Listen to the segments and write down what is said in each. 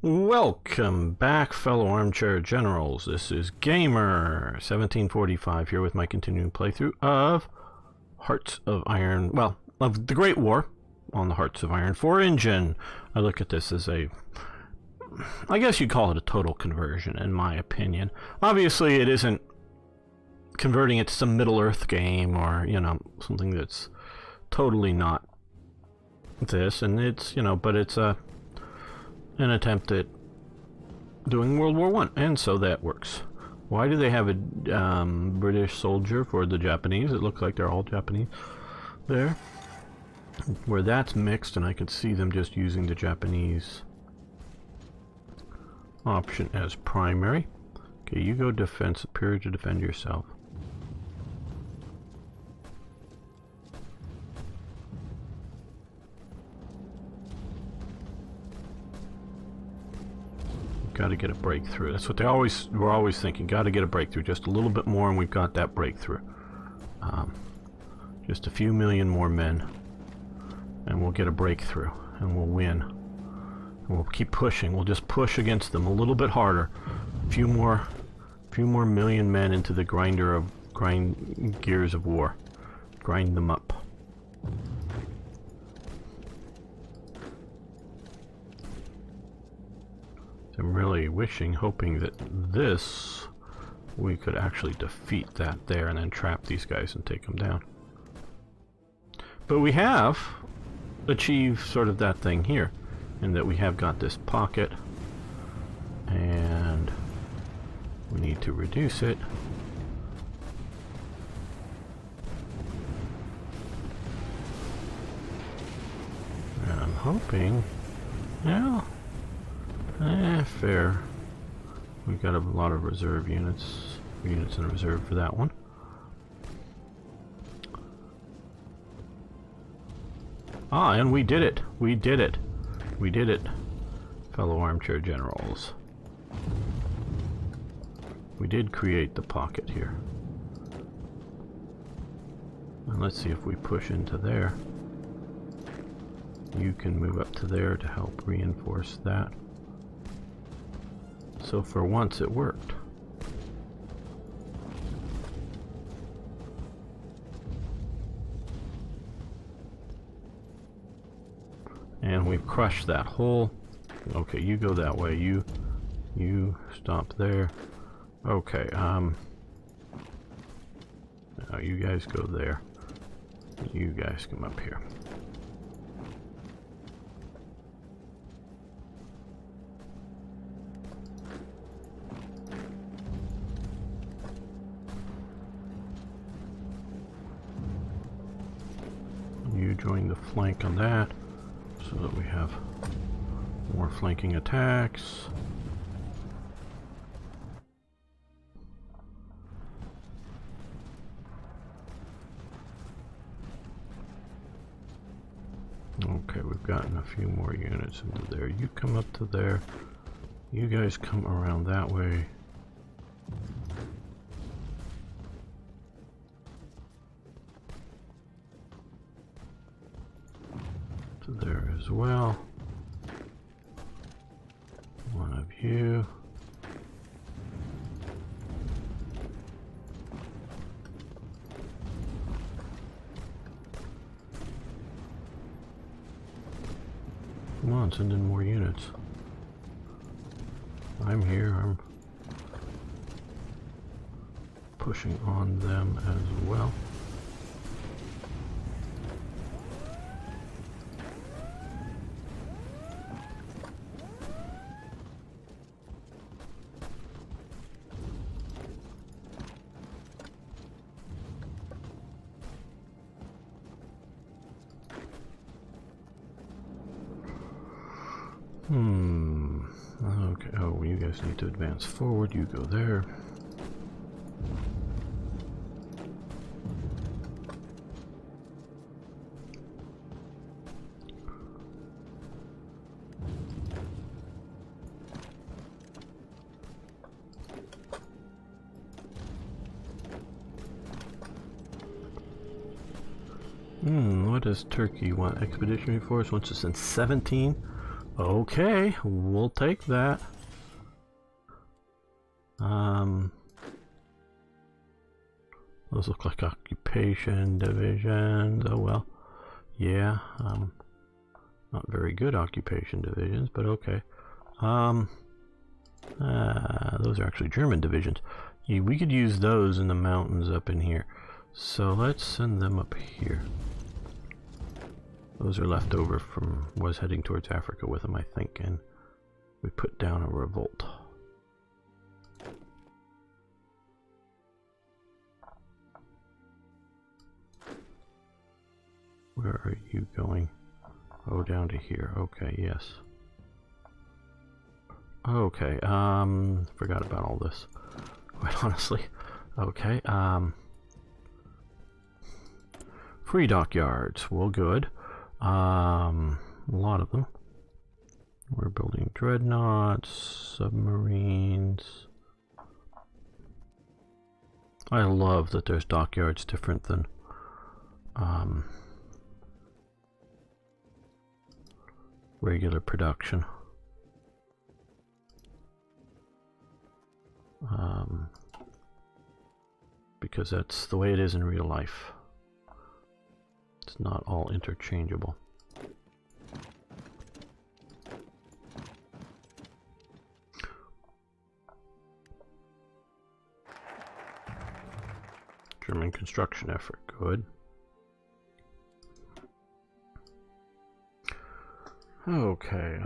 Welcome back, fellow armchair generals. This is Gamer1745 here with my continuing playthrough of Hearts of Iron, well, of the Great War on the Hearts of Iron 4 engine. I look at this as I guess you'd call it a total conversion, in my opinion. Obviously, it isn't converting it to some Middle-earth game or, something that's totally not this, and it's, but it's an attempt at doing World War I, and so that works. Why do they have a British soldier for the Japanese? It looks like they're all Japanese there. Where that's mixed, and I can see them just using the Japanese option as primary. Okay, you go defense, superior to defend yourself. Got to get a breakthrough. That's what we're always thinking. Got to get a breakthrough. Just a little bit more, and we've got that breakthrough. Just a few million more men, and we'll get a breakthrough, and we'll win. And we'll keep pushing. We'll just push against them a little bit harder. A few more million men into the gears of war. Grind them up. I'm really hoping that we could actually defeat that there and then trap these guys and take them down. But we have achieved sort of that thing here, in that we have got this pocket, and we need to reduce it. And I'm hoping, fair. We've got a lot of reserve units in reserve for that one. Ah, and we did it. We did it, fellow armchair generals. We did create the pocket here. And let's see if we push into there. You can move up to there to help reinforce that. So for once it worked. And we've crushed that hole. Okay, you go that way. You stop there. Okay, now you guys go there. You guys come up here. You join the flank on that so that we have more flanking attacks. Okay, we've gotten a few more units into there. You come up to there. You guys come around that way. There as well. One of you. Come on, send in more units. I'm here. I'm pushing on them as well. Okay, oh, you guys need to advance forward. You go there. What does Turkey want? Expeditionary force wants to send 17? Okay, we'll take that. Those look like occupation divisions. Oh well. Yeah, not very good occupation divisions, but okay. Those are actually German divisions. Yeah, we could use those in the mountains up in here. So let's send them up here. Those are left over from, was heading towards Africa with them, I think, and we put down a revolt. Where are you going? Oh, down to here. Okay, yes. Okay, forgot about all this, quite honestly. Okay, free dockyards. Well, good. A lot of them. We're building dreadnoughts, submarines. I love that there's dockyards different than regular production. Because that's the way it is in real life. It's not all interchangeable. German construction effort, good. Okay,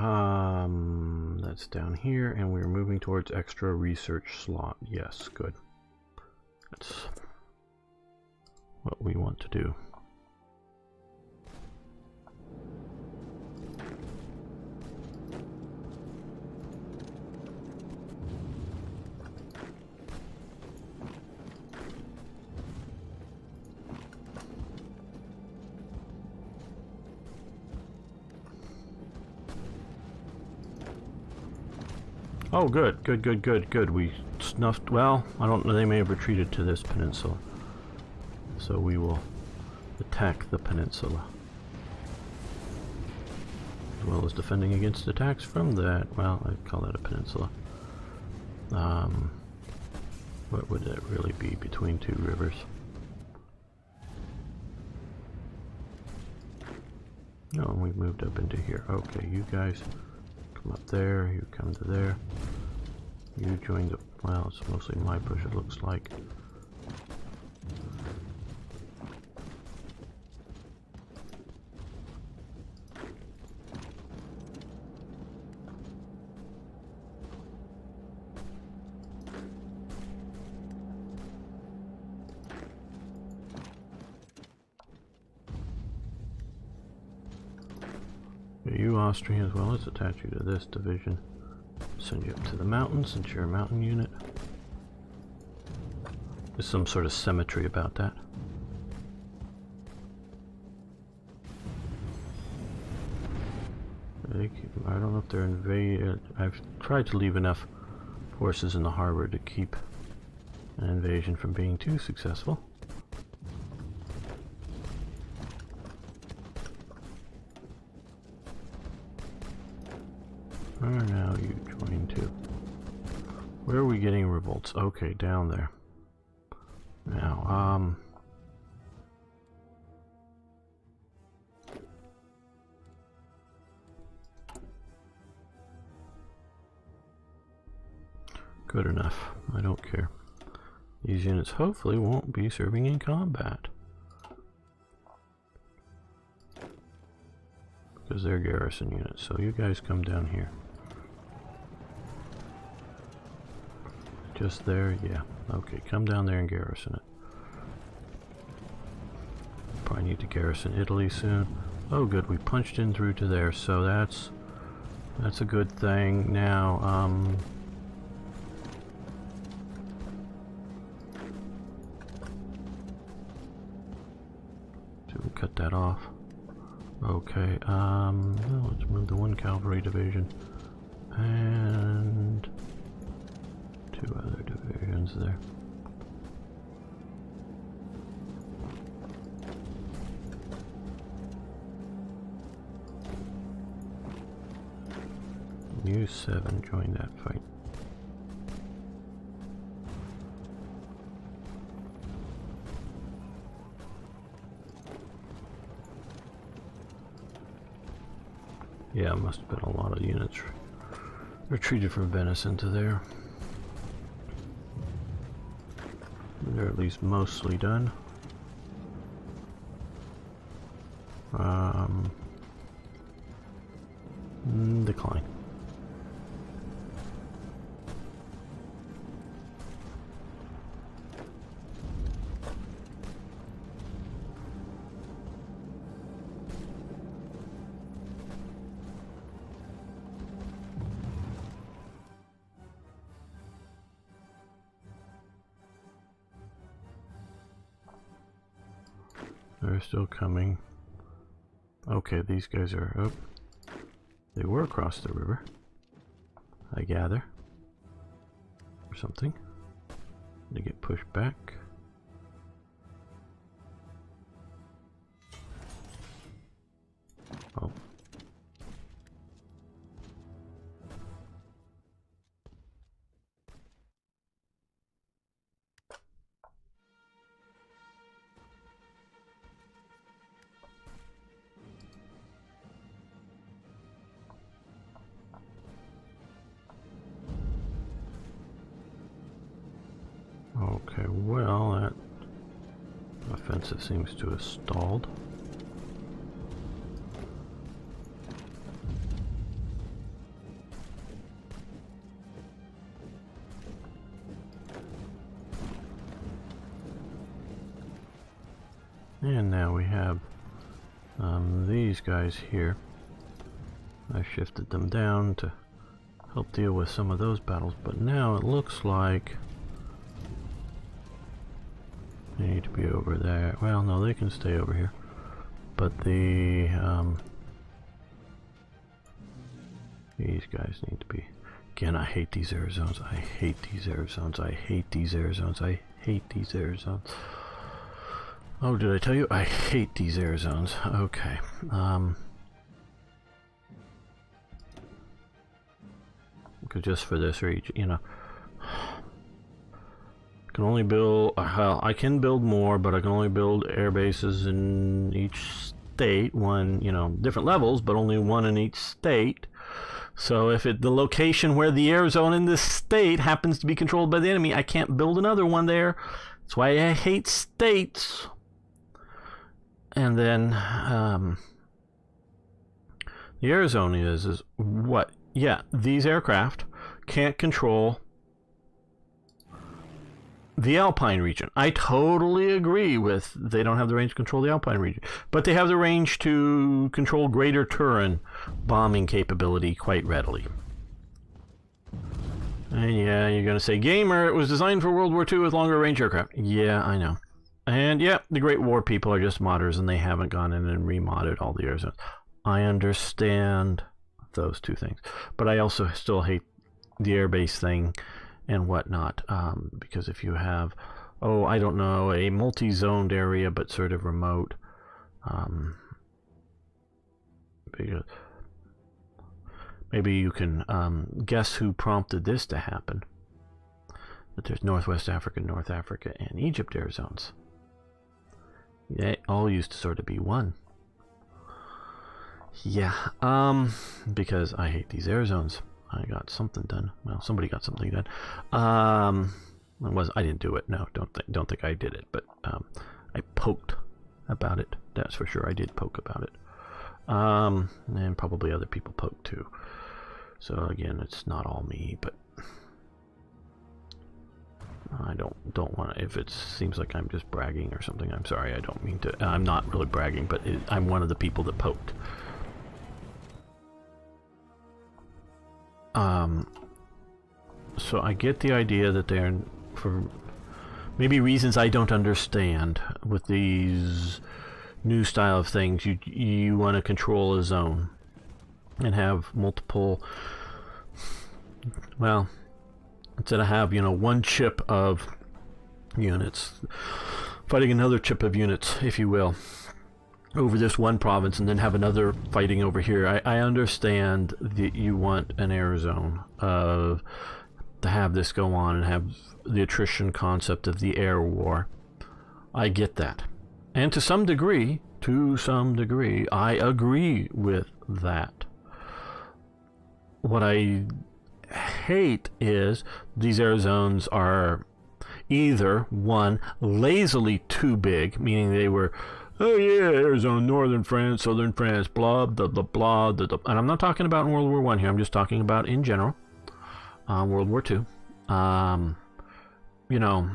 that's down here, and we're moving towards extra research slot. Yes, good. That's what we want to do. Oh, good, good, good, good, good. We snuffed, well, I don't know, they may have retreated to this peninsula. So we will attack the peninsula. As well as defending against attacks from that, well, I'd call that a peninsula. What would that really be between two rivers? No, and we've moved up into here. Okay, you guys come up there, you come to there. You join the, well, it's mostly my push, it looks like. You Austrians, well, let's attach you to this division. Send you up to the mountains since you're a mountain unit. There's some sort of symmetry about that. I don't know if they're invaded. I've tried to leave enough forces in the harbor to keep an invasion from being too successful. Now you join too. Where are we getting revolts? Okay, down there. Now, good enough. I don't care. These units hopefully won't be serving in combat. Because they're garrison units, so you guys come down here. Just there? Yeah. Okay, come down there and garrison it. Probably need to garrison Italy soon. Oh good, we punched in through to there, so that's a good thing. Now, so we cut that off. Okay, well, let's move the one cavalry division and two other divisions there. 7 join that fight. Yeah, must have been a lot of units retreated from Venice into there. They're at least mostly done. Decline. They're still coming. Okay, these guys are up. They were across the river, I gather. Or something. They get pushed back. Oh. Okay, well, that offensive seems to have stalled. And now we have these guys here. I shifted them down to help deal with some of those battles, but now it looks like they need to be over there. Well, no, they can stay over here. But the these guys need to be. Again, I hate these air zones. I hate these air zones. I hate these air zones. I hate these air zones. Oh, did I tell you? I hate these air zones. Okay. Because just for this region, you know, can only build, well, I can build more, but I can only build air bases in each state, one, you know, different levels, but only one in each state. So if the location where the air zone in this state happens to be controlled by the enemy, I can't build another one there. That's why I hate states. And then the air zone is what? Yeah, these aircraft can't control the Alpine region. I totally agree with they don't have the range to control the Alpine region, but they have the range to control Greater Turin bombing capability quite readily. And yeah, you're going to say, Gamer, it was designed for World War II with longer range aircraft. Yeah, I know. And yeah, the Great War people are just modders and they haven't gone in and remodded all the air zones. I understand those two things, but I also still hate the airbase thing and whatnot, because if you have, oh, I don't know, a multi-zoned area but sort of remote, because maybe you can guess who prompted this to happen. That there's Northwest Africa, North Africa, and Egypt air zones. They all used to sort of be one. Yeah, because I hate these air zones. I got something done. Well, somebody got something done. I didn't do it. No, don't think I did it. But I poked about it. That's for sure. I did poke about it. And probably other people poked too. So again, it's not all me, but I don't want to. If it seems like I'm just bragging or something, I'm sorry. I don't mean to. I'm not really bragging, but I'm one of the people that poked. So I get the idea that they're, for maybe reasons I don't understand, with these new style of things, you want to control a zone and have multiple, well, instead of have, you know, one chip of units fighting another chip of units, if you will. over this one province and then have another fighting over here. I understand that you want an air zone to have this go on and have the attrition concept of the air war. I get that. And to some degree, I agree with that. What I hate is these air zones are either, one, lazily too big, meaning they were, oh yeah, air zone, northern France, southern France, blah, blah, blah, blah, blah, blah. And I'm not talking about in World War I here, I'm just talking about in general, World War II. You know,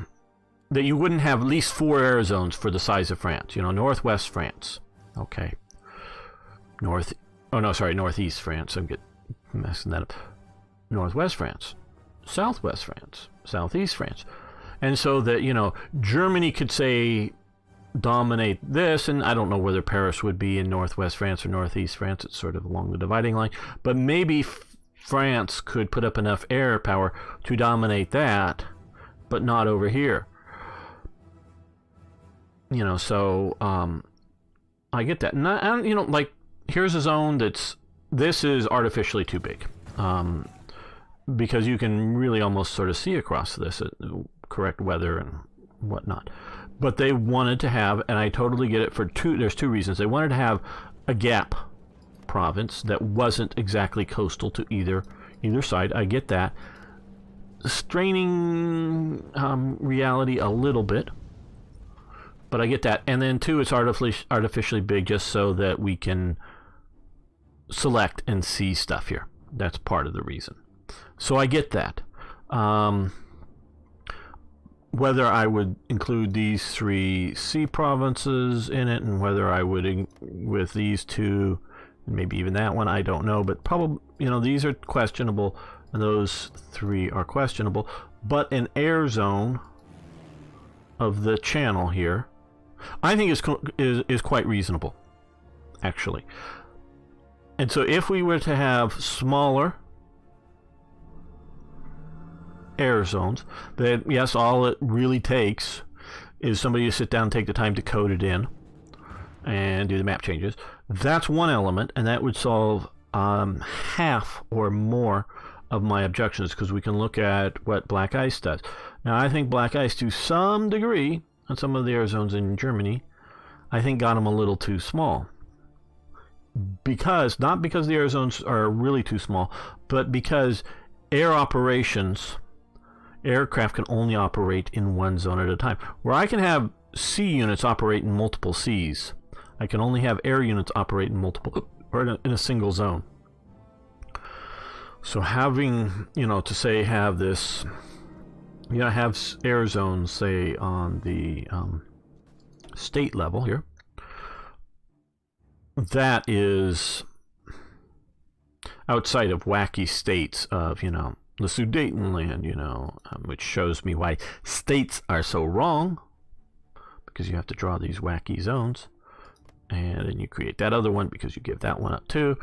that you wouldn't have at least 4 air zones for the size of France. You know, northwest France. Okay. Northeast France. I'm messing that up. Northwest France. Southwest France. Southeast France. And so that, you know, Germany could say dominate this, and I don't know whether Paris would be in northwest France or northeast France. It's sort of along the dividing line. But maybe France could put up enough air power to dominate that, but not over here. You know, so I get that. And you know, like, here's a zone this is artificially too big, because you can really almost sort of see across this at correct weather and whatnot. But they wanted to have, and I totally get it there's 2 reasons. They wanted to have a gap province that wasn't exactly coastal to either side. I get that. Straining reality a little bit. But I get that. And then 2, it's artificially big just so that we can select and see stuff here. That's part of the reason. So I get that. Whether I would include these 3 sea provinces in it, and whether I would with these 2, maybe even that one, I don't know. But probably, you know, these are questionable, and those 3 are questionable. But an air zone of the channel here, I think is quite reasonable, actually. And so if we were to have smaller air zones, then yes, all it really takes is somebody to sit down and take the time to code it in and do the map changes. That's one element, and that would solve half or more of my objections, because we can look at what black ice does. Now, I think black ice, to some degree, on some of the air zones in Germany, I think got them a little too small. Not because the air zones are really too small, but because aircraft can only operate in one zone at a time. Where I can have sea units operate in multiple seas, I can only have air units operate in multiple, or in a single zone. So having, you know, to say have this, you know, have air zones, say, on the state level here, that is outside of wacky states of, you know, the Sudetenland, you know, which shows me why states are so wrong, because you have to draw these wacky zones, and then you create that other one because you give that one up too.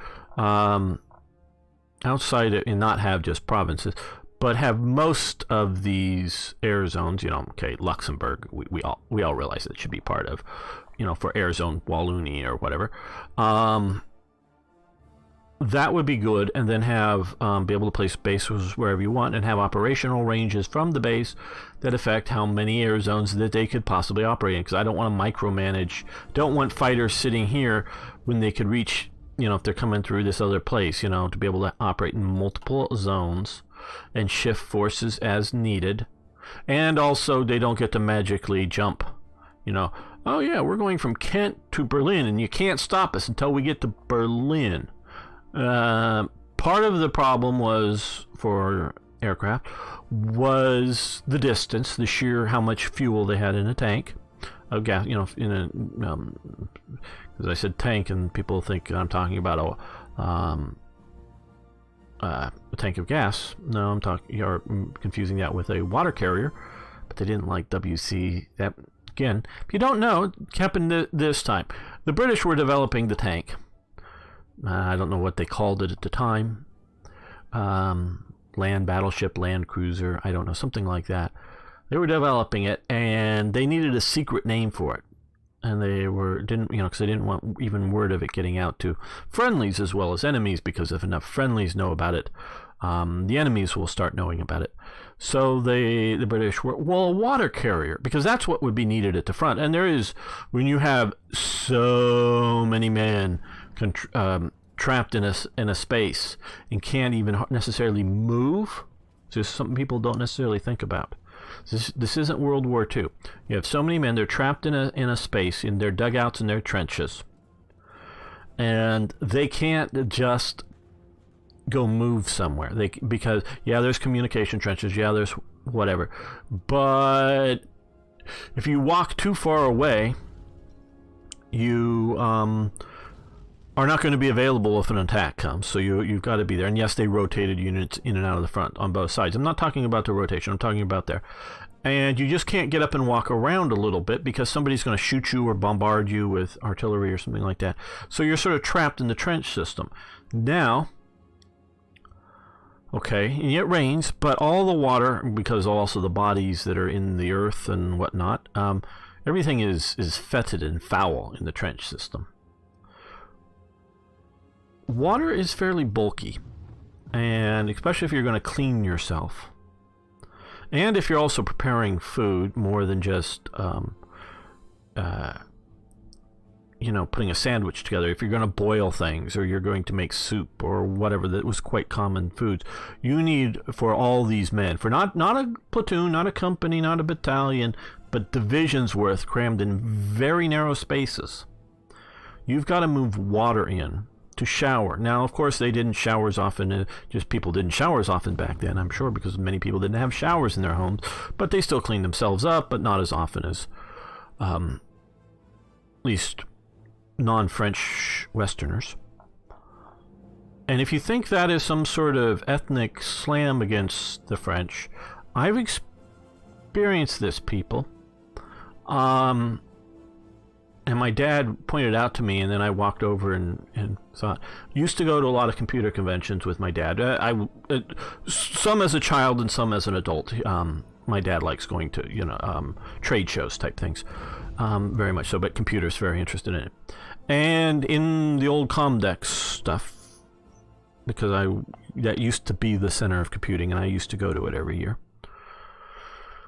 Outside it, and not have just provinces, but have most of these air zones, you know, okay, Luxembourg, we all realize that it should be part of, you know, for air zone Wallonie or whatever. That would be good, and then have be able to place bases wherever you want, and have operational ranges from the base that affect how many air zones that they could possibly operate in, because I don't want to micromanage, don't want fighters sitting here when they could reach, you know, if they're coming through this other place, you know, to be able to operate in multiple zones and shift forces as needed. And also, they don't get to magically jump, you know, oh yeah, we're going from Kent to Berlin, and you can't stop us until we get to Berlin. Part of the problem was, for aircraft, was the distance, the sheer how much fuel they had in a tank of gas, you know, in a, as I said tank, and people think I'm talking about a tank of gas. No, you're confusing that with a water carrier, but they didn't like WC. That, again, if you don't know, it happened this time. The British were developing the tank. I don't know what they called it at the time. Land battleship, land cruiser, I don't know, something like that. They were developing it, and they needed a secret name for it. and they didn't because they didn't want even word of it getting out to friendlies as well as enemies, because if enough friendlies know about it, the enemies will start knowing about it. So the British were, well, a water carrier, because that's what would be needed at the front. And there is, when you have so many men trapped in a space and can't even necessarily move, just something people don't necessarily think about. This isn't World War II. You have so many men, they're trapped in a space, in their dugouts and their trenches, and they can't just go move somewhere. Because there's communication trenches, there's whatever, but if you walk too far away, you are not going to be available if an attack comes. So you've got to be there. And yes, they rotated units in and out of the front on both sides. I'm not talking about the rotation. I'm talking about there. And you just can't get up and walk around a little bit because somebody's going to shoot you or bombard you with artillery or something like that. So you're sort of trapped in the trench system. Now, okay, and it rains, but all the water, because also the bodies that are in the earth and whatnot, everything is fetid and foul in the trench system. Water is fairly bulky, and especially if you're going to clean yourself, and if you're also preparing food more than just putting a sandwich together. If you're going to boil things, or you're going to make soup or whatever, that was quite common foods, you need, for all these men, for not a platoon, not a company, not a battalion, but divisions worth, crammed in very narrow spaces, you've got to move water in to shower. Now, of course, they didn't shower as often, just people didn't shower as often back then, I'm sure, because many people didn't have showers in their homes, but they still cleaned themselves up, but not as often as at least non-French Westerners. And if you think that is some sort of ethnic slam against the French, I've experienced this, people. And my dad pointed out to me, and then I walked over and thought, used to go to a lot of computer conventions with my dad. Some as a child and some as an adult. My dad likes going to, trade shows type things, very much so, but computer's very interested in it. And in the old Comdex stuff, because that used to be the center of computing, and I used to go to it every year.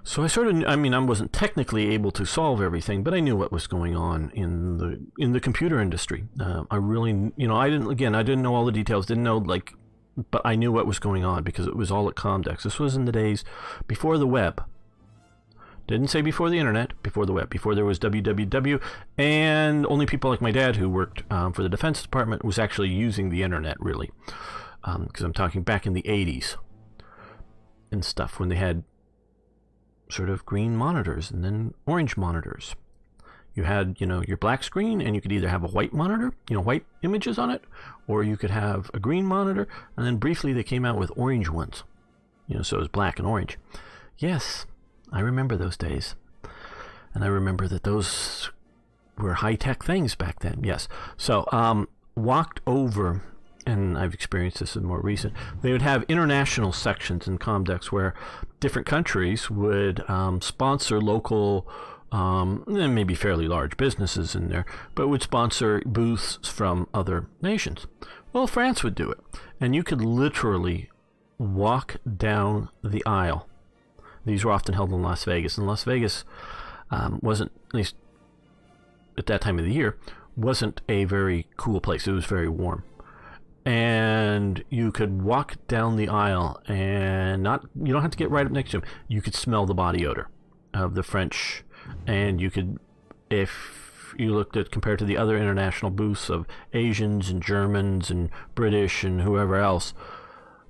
So I wasn't technically able to solve everything, but I knew what was going on in the computer industry. I really, I didn't know all the details, but I knew what was going on because it was all at Comdex. This was in the days before the web. Didn't say before the internet, before the web, before there was www, and only people like my dad who worked for the Defense Department was actually using the internet, really. Because I'm talking back in the 80s and stuff, when they had sort of green monitors and then orange monitors. You had, your black screen, and you could either have a white monitor, white images on it, or you could have a green monitor, and then briefly they came out with orange ones. So it was black and orange. Yes, I remember those days. And I remember that those were high-tech things back then, yes. So, walked over, and I've experienced this in more recent, they would have international sections in Comdex where different countries would sponsor local, and maybe fairly large businesses in there, but would sponsor booths from other nations. Well, France would do it, and you could literally walk down the aisle. These were often held in Las Vegas, and Las Vegas wasn't, at least at that time of the year, wasn't a very cool place. It was very warm. And you could walk down the aisle, and you don't have to get right up next to them. You could smell the body odor of the French, and you could, if you looked at, compared to the other international booths of Asians and Germans and British and whoever else,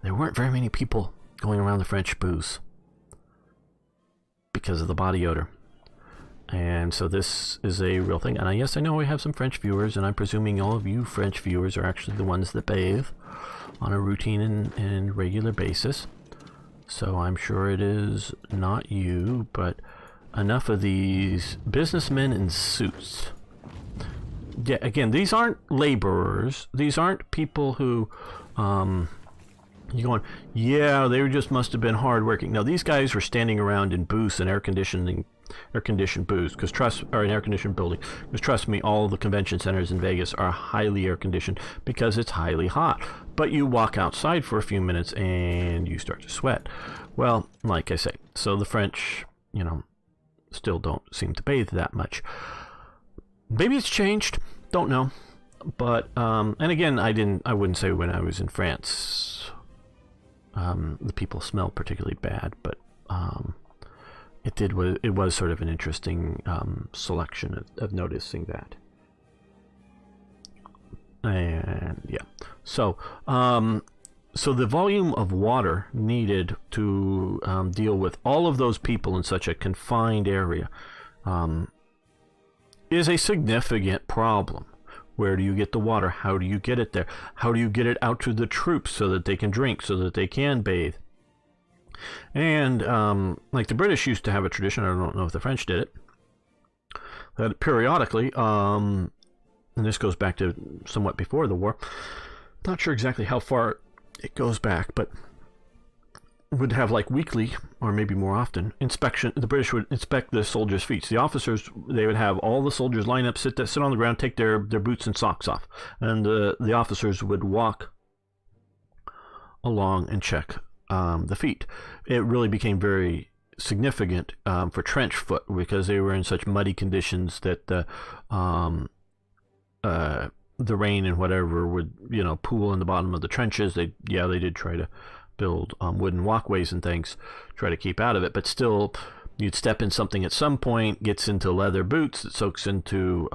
there weren't very many people going around the French booths because of the body odor. And so this is a real thing. And yes, I know we have some French viewers, and I'm presuming all of you French viewers are actually the ones that bathe on a routine and regular basis. So I'm sure it is not you, but enough of these businessmen in suits. Yeah, again, these aren't laborers. These aren't people who, you're going, yeah, they just must have been hardworking. No, these guys were standing around in booths and air conditioning air-conditioned booths, or an air-conditioned building. Because trust me, all the convention centers in Vegas are highly air-conditioned because it's highly hot. But you walk outside for a few minutes and you start to sweat. Well, like I say, so the French, still don't seem to bathe that much. Maybe it's changed. Don't know. But and again, I wouldn't say when I was in France, the people smelled particularly bad, but it was sort of an interesting selection of noticing that. And yeah, so the volume of water needed to deal with all of those people in such a confined area is a significant problem. Where do you get the water? How do you get it there? How do you get it out to the troops so that they can drink, so that they can bathe? And like the British used to have a tradition, I don't know if the French did it, that periodically, and this goes back to somewhat before the war, not sure exactly how far it goes back, but would have like weekly or maybe more often inspection. The British would inspect the soldiers' feet. So the officers, they would have all the soldiers line up, sit on the ground, take their boots and socks off, and the officers would walk along and check the feet. It really became very significant for trench foot because they were in such muddy conditions that the rain and whatever would pool in the bottom of the trenches. They did try to build wooden walkways and things, try to keep out of it, but still you'd step in something at some point, gets into leather boots, it soaks into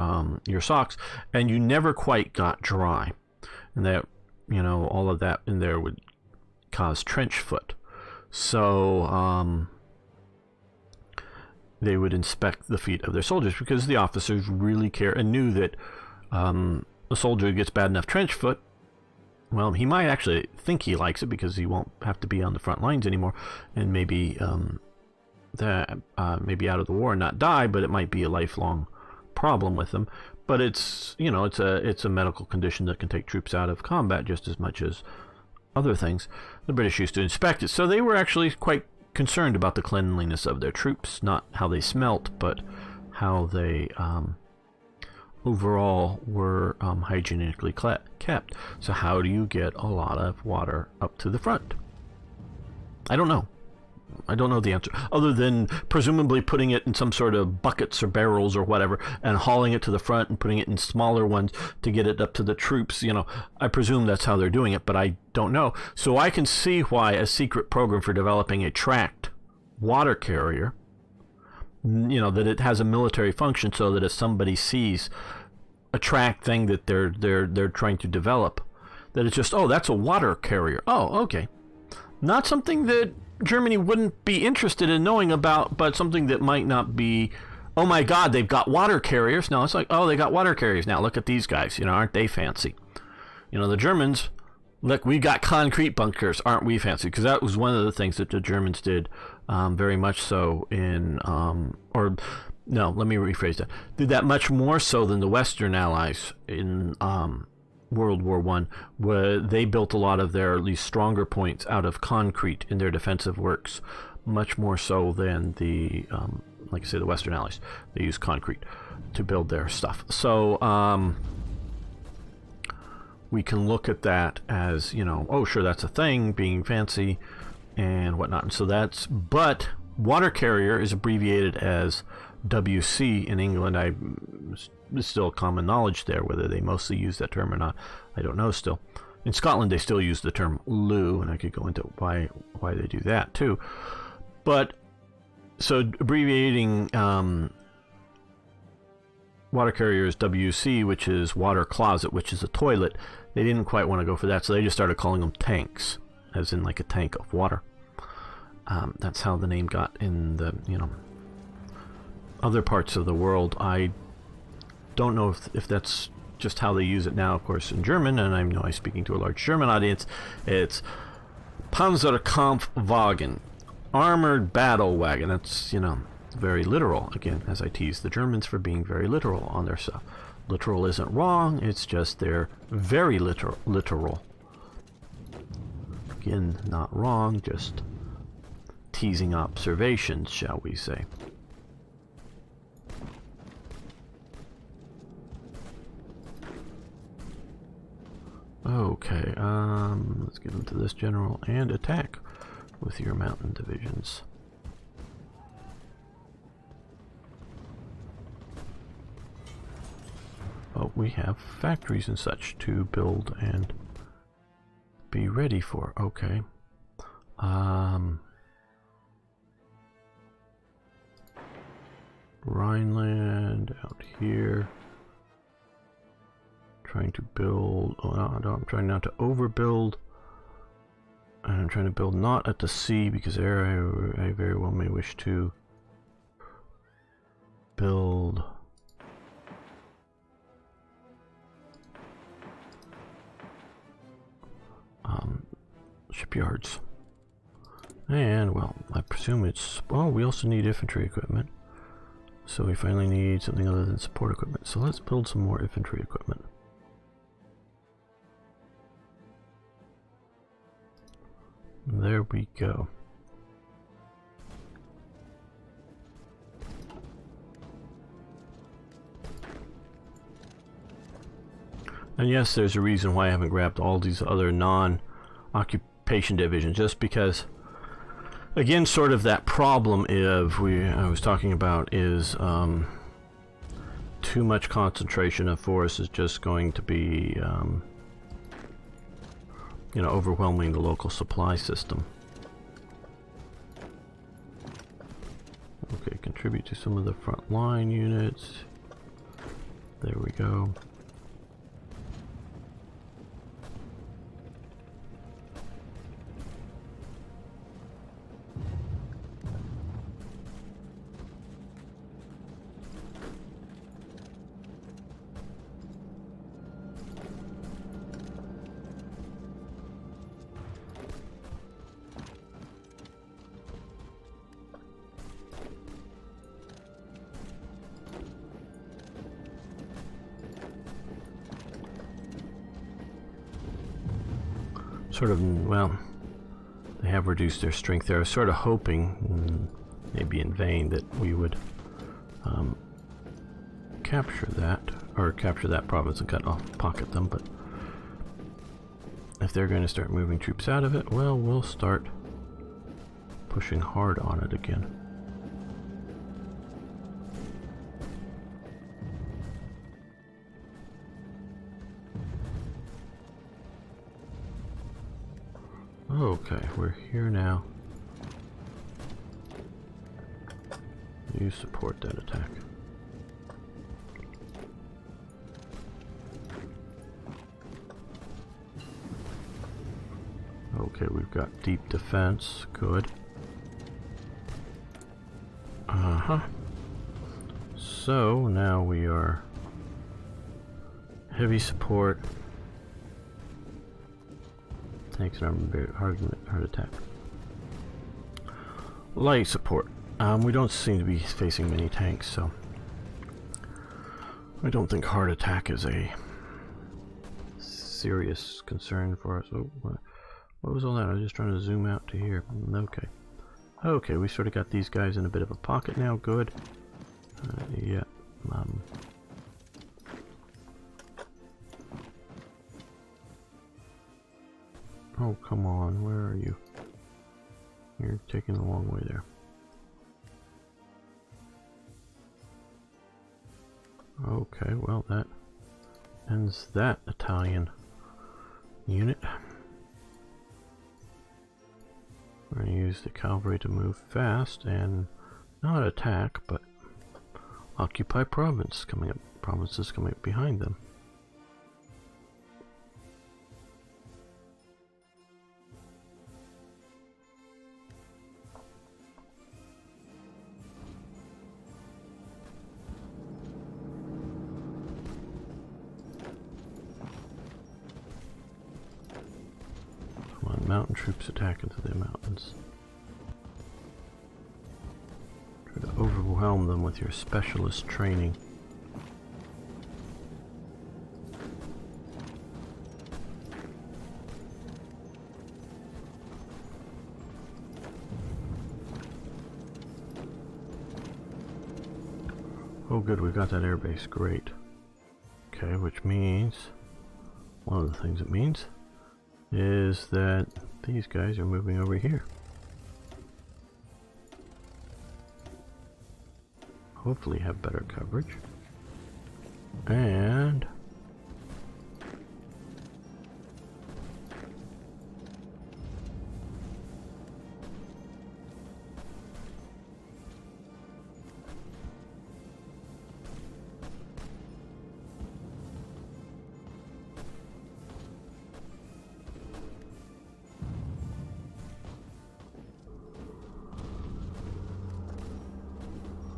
your socks, and you never quite got dry. And that, all of that in there would cause trench foot. So they would inspect the feet of their soldiers because the officers really care and knew that a soldier who gets bad enough trench foot, well, he might actually think he likes it because he won't have to be on the front lines anymore, and maybe maybe out of the war and not die, but it might be a lifelong problem with him. But it's it's a medical condition that can take troops out of combat just as much as other things. The British used to inspect it, so they were actually quite concerned about the cleanliness of their troops, not how they smelt, but how they overall were hygienically kept. So how do you get a lot of water up to the front? I don't know. I don't know the answer, other than presumably putting it in some sort of buckets or barrels or whatever and hauling it to the front and putting it in smaller ones to get it up to the troops. I presume that's how they're doing it, but I don't know. So I can see why a secret program for developing a tracked water carrier, that it has a military function, so that if somebody sees a tracked thing that they're trying to develop, that it's just, that's a water carrier. Oh, okay. Not something that Germany wouldn't be interested in knowing about, but something that might not be, oh my God, they've got water carriers. No, it's like, oh, they got water carriers now. Look at these guys. Aren't they fancy? The Germans, look, we got concrete bunkers. Aren't we fancy? Because that was one of the things that the Germans did very much so in, no, let me rephrase that. Did that much more so than the Western Allies in World War I, where they built a lot of their at least stronger points out of concrete in their defensive works, much more so than the, like I say, the Western Allies. They used concrete to build their stuff. So we can look at that as, oh, sure, that's a thing, being fancy and whatnot. And so but water carrier is abbreviated as WC in England. It's still common knowledge there. Whether they mostly use that term or not, I don't know still. In Scotland, they still use the term loo, and I could go into why they do that too. But, so abbreviating water carrier is WC, which is water closet, which is a toilet. They didn't quite want to go for that, so they just started calling them tanks, as in like a tank of water. That's how the name got in the, other parts of the world. I don't know if that's just how they use it now, of course, in German, and I know I'm speaking to a large German audience. It's Panzerkampfwagen, armored battle wagon. That's, very literal, again, as I tease the Germans for being very literal on their stuff. Literal isn't wrong, it's just they're very literal. Again, not wrong, just teasing observations, shall we say. Okay, let's give them to this general and attack with your mountain divisions. But we have factories and such to build and be ready for. Okay. Rhineland out here. Trying to build. Oh, no, I'm trying not to overbuild. And I'm trying to build not at the sea because there I very well may wish to build. Shipyards. And, well, I presume it's... Well, we also need infantry equipment. So we finally need something other than support equipment. So let's build some more infantry equipment. There we go. And yes, there's a reason why I haven't grabbed all these other non-occupation divisions, just because, again, sort of that problem I was talking about is too much concentration of force is just going to be you know, overwhelming the local supply system. Okay, contribute to some of the front line units. There we go. Sort of, well, they have reduced their strength there. I was sort of hoping, maybe in vain, that we would capture that province and pocket them, but if they're going to start moving troops out of it, well, we'll start pushing hard on it again. Okay, we're here now. You support that attack. Okay, we've got deep defense. Good. So now we are heavy support. Tanks and hard attack. Light support. We don't seem to be facing many tanks, so I don't think hard attack is a serious concern for us. Oh, what was all that? I was just trying to zoom out to here. Okay. Okay, we sort of got these guys in a bit of a pocket now. Good. Yeah. Oh, come on. Where are you? You're taking the long way there. Okay, well, that ends that Italian unit. We're going to use the cavalry to move fast and not attack, but occupy provinces coming up behind them. Mountain troops attack into the mountains. Try to overwhelm them with your specialist training. Oh good, we got that airbase, great. Okay, which means one of the things it means is that these guys are moving over here. Hopefully have better coverage. And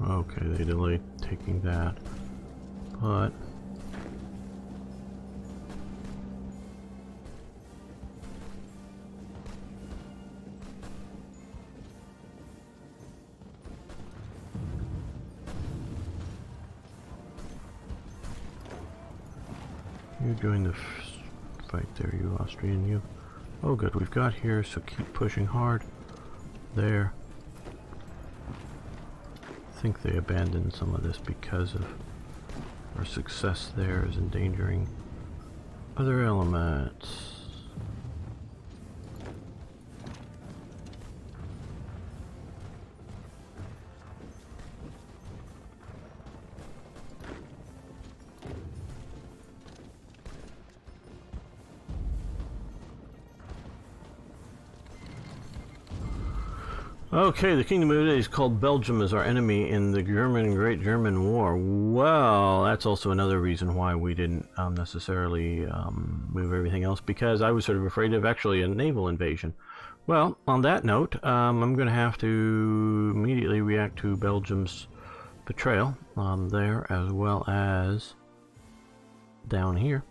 okay, they delayed taking that, but you're doing the fight there, you Austrian, you. Oh good, we've got here, so keep pushing hard. There. I think they abandoned some of this because of our success there is endangering other elements. Okay, the Kingdom of Italy is called Belgium as our enemy in the Great German War. Well, that's also another reason why we didn't necessarily move everything else, because I was sort of afraid of actually a naval invasion. Well, on that note, I'm going to have to immediately react to Belgium's betrayal there, as well as down here.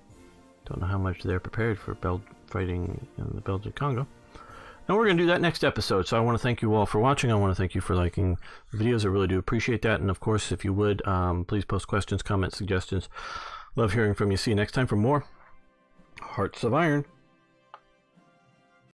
Don't know how much they're prepared for fighting in the Belgian Congo. And we're going to do that next episode, so I want to thank you all for watching. I want to thank you for liking the videos. I really do appreciate that. And of course, if you would, please post questions, comments, suggestions. Love hearing from you. See you next time for more Hearts of Iron.